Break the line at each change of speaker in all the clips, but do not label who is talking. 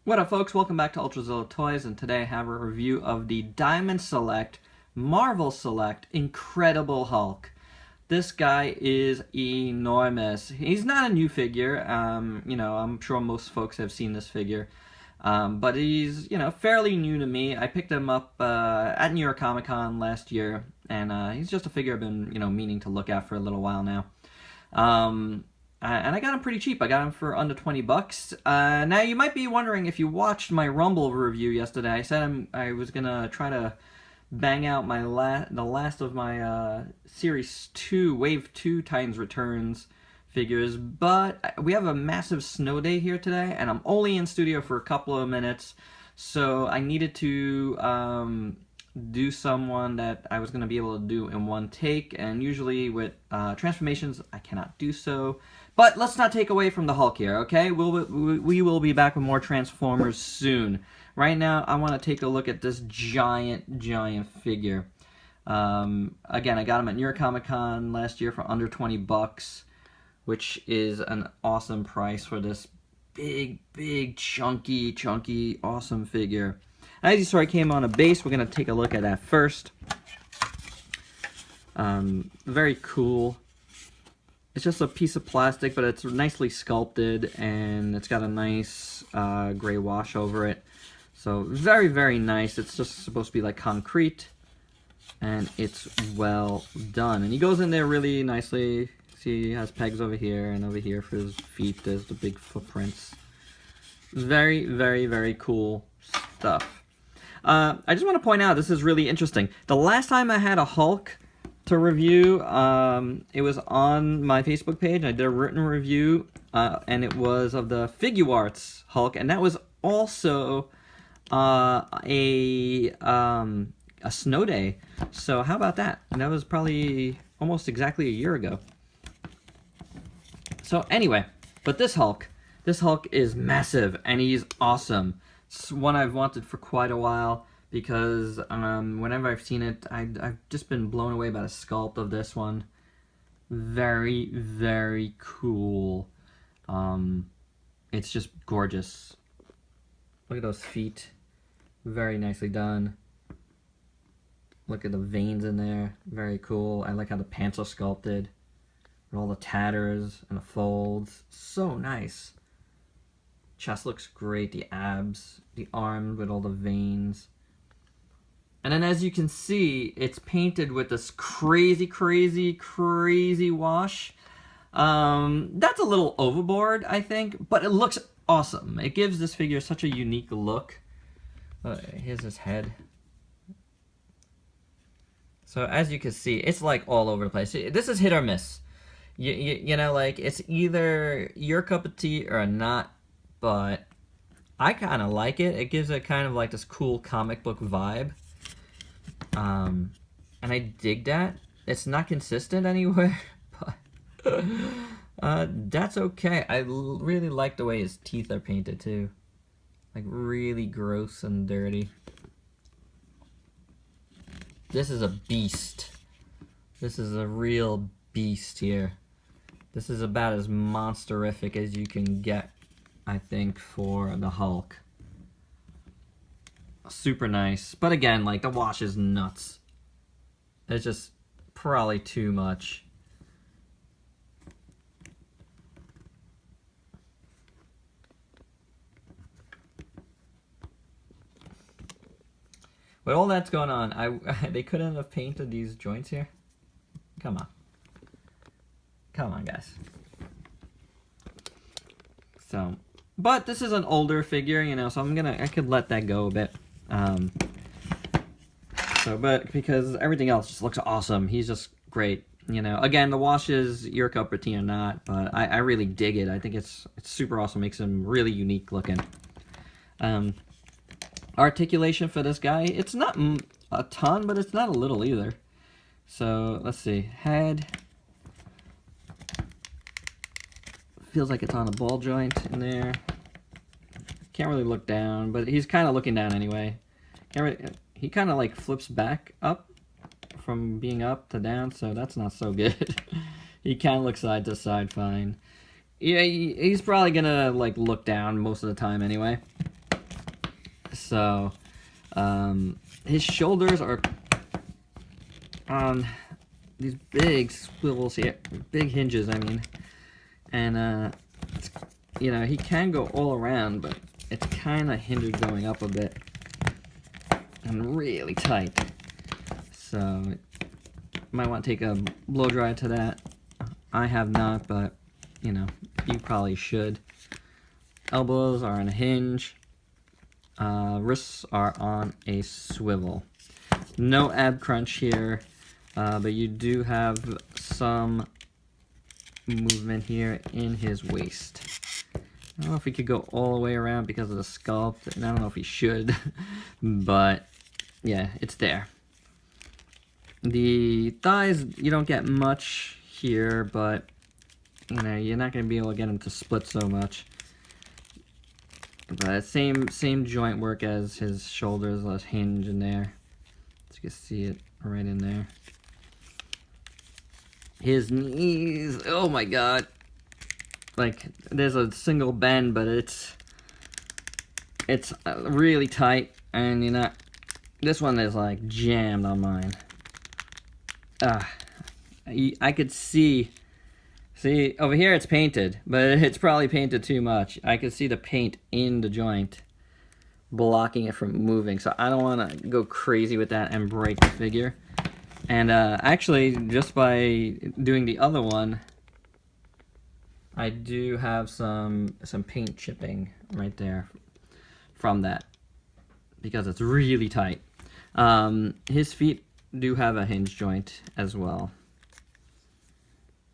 What up, folks? Welcome back to ULTRAZILLA Toys, and today I have a review of the Diamond Select, Marvel Select, Incredible Hulk. This guy is enormous. He's not a new figure. I'm sure most folks have seen this figure. But he's, fairly new to me. I picked him up at New York Comic Con last year, and he's just a figure I've been, meaning to look at for a little while now. And I got him pretty cheap. I got him for under 20 bucks. Now, you might be wondering, if you watched my Rumble review yesterday, I said I was going to try to bang out the last of my Series 2, Wave 2 Titans Returns figures, but we have a massive snow day here today, and I'm only in studio for a couple of minutes, so I needed to do someone that I was going to be able to do in one take, and usually with transformations, I cannot do so. But let's not take away from the Hulk here, okay? We will be back with more Transformers soon. Right now, I want to take a look at this giant figure. Again, I got him at New York Comic Con last year for under 20 bucks, which is an awesome price for this big, chunky, awesome figure. As you saw, I came on a base. We're going to take a look at that first. Very cool. It's just a piece of plastic, but it's nicely sculpted, and it's got a nice gray wash over it. So very nice. It's just supposed to be like concrete, and it's well done. And he goes in there really nicely. See, he has pegs over here and over here for his feet. There's the big footprints. Very cool stuff. I just want to point out, this is really interesting. The last time I had a Hulk to review, it was on my Facebook page. I did a written review, and it was of the Figuarts Hulk, and that was also a snow day. So how about that? And that was probably almost exactly a year ago. So anyway, but this Hulk is massive, and he's awesome. It's one I've wanted for quite a while, because whenever I've seen it, I've just been blown away by the sculpt of this one. Very cool. It's just gorgeous. Look at those feet. Very nicely done. Look at the veins in there. Very cool. I like how the pants are sculpted. With all the tatters and the folds. So nice. Chest looks great. The abs. The arms with all the veins. And then, as you can see, it's painted with this crazy wash. That's a little overboard, I think, but it looks awesome. It gives this figure such a unique look. Here's his head. So as you can see, it's like all over the place. This is hit or miss. You know, like, it's either your cup of tea or not, but I kind of like it. It gives it kind of like this cool comic book vibe. And I dig that. It's not consistent anywhere, but that's okay. I really like the way his teeth are painted too. Like, really gross and dirty. This is a beast. This is a real beast here. This is about as monsterific as you can get, I think, for the Hulk. Super nice, but again, like, the wash is nuts. It's just probably too much. With all that's going on, they couldn't have painted these joints here. Come on, guys. So, but this is an older figure, so I could let that go a bit. But because everything else just looks awesome, he's just great. Again, the wash is your cup of tea or not, but I really dig it. I think it's super awesome. Makes him really unique looking. Articulation for this guy, it's not a ton, but it's not a little either. So let's see, head. Feels like it's on a ball joint in there. Can't really look down, but he's kind of looking down anyway. He kind of like flips back up from being up to down, so that's not so good. He can look side to side fine. Yeah, he's probably gonna like look down most of the time anyway. So his shoulders are on these big swivels here, big hinges, I mean, and you know, he can go all around, but it's kind of hindered going up a bit and really tight. So might want to take a blow dry to that. I have not, but you know, you probably should. Elbows are on a hinge. Wrists are on a swivel. No ab crunch here, but you do have some movement here in his waist. I don't know if he could go all the way around because of the sculpt, and I don't know if he should, but yeah, it's there. The thighs, you don't get much here, but you know, you're not going to be able to get them to split so much. But same joint work as his shoulders, less hinge in there. So you can see it right in there. His knees, oh my god. Like, there's a single bend, but it's really tight, and you're not, this one is like jammed on mine. I could see over here it's painted, but it's probably painted too much. I could see the paint in the joint blocking it from moving, so I don't want to go crazy with that and break the figure. And actually, just by doing the other one, I do have some paint chipping right there from that, because it's really tight. His feet do have a hinge joint as well.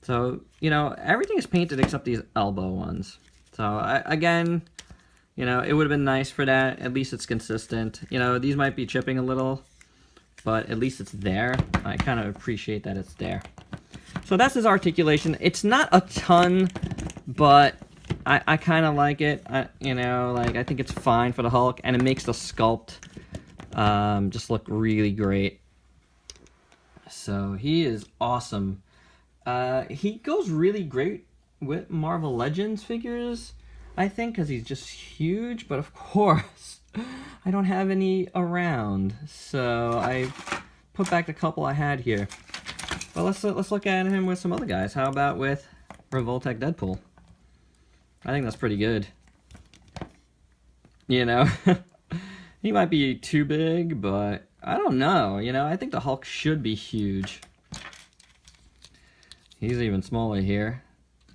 So, you know, everything is painted except these elbow ones. So, again, you know, it would have been nice for that. At least it's consistent. You know, these might be chipping a little, but at least it's there. I kind of appreciate that it's there. So that's his articulation. It's not a ton, but I kind of like it. You know, like, I think it's fine for the Hulk, and it makes the sculpt just look really great. So he is awesome. He goes really great with Marvel Legends figures, I think, because he's just huge. But of course, I don't have any around, so I put back the couple I had here. But let's look at him with some other guys. How about with Revoltech Deadpool? I think that's pretty good. You know, he might be too big, but I don't know. You know, I think the Hulk should be huge. He's even smaller here,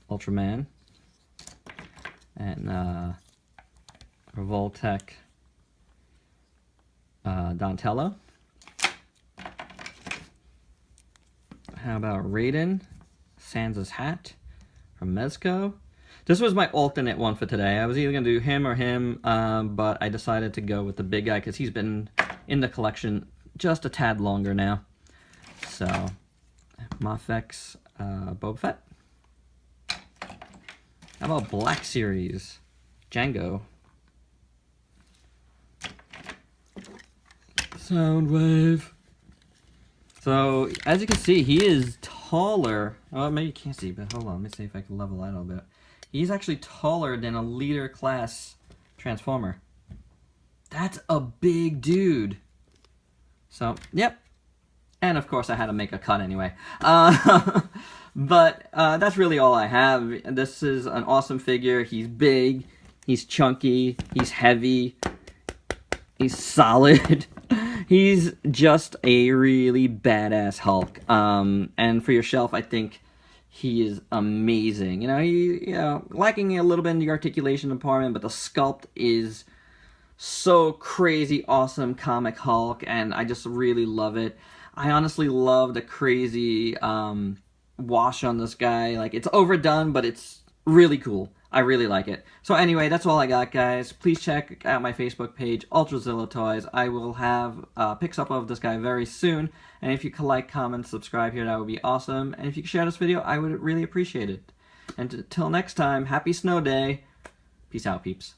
Ultraman, and Revoltech Donatello. How about Raiden, Sans' hat from Mezco? This was my alternate one for today. I was either going to do him or him, but I decided to go with the big guy because he's been in the collection just a tad longer now. So, Mafex Boba Fett. How about Black Series? Django. Soundwave. So, as you can see, he is taller. Oh, maybe you can't see, but hold on. Let me see if I can level that a little bit. He's actually taller than a leader class Transformer. That's a big dude. So, yep. And of course, I had to make a cut anyway. But that's really all I have. This is an awesome figure. He's big. He's chunky. He's heavy. He's solid. He's just a really badass Hulk. And for your shelf, I think he is amazing. You know, lacking a little bit in the articulation department, but the sculpt is so crazy awesome comic Hulk, and I just really love it. I honestly love the crazy wash on this guy. Like, it's overdone, but it's really cool. I really like it. So anyway, that's all I got, guys. Please check out my Facebook page, ULTRAZILLA Toys. I will have pics up of this guy very soon. And if you could like, comment, subscribe here, that would be awesome. And if you could share this video, I would really appreciate it. And until next time, happy snow day. Peace out, peeps.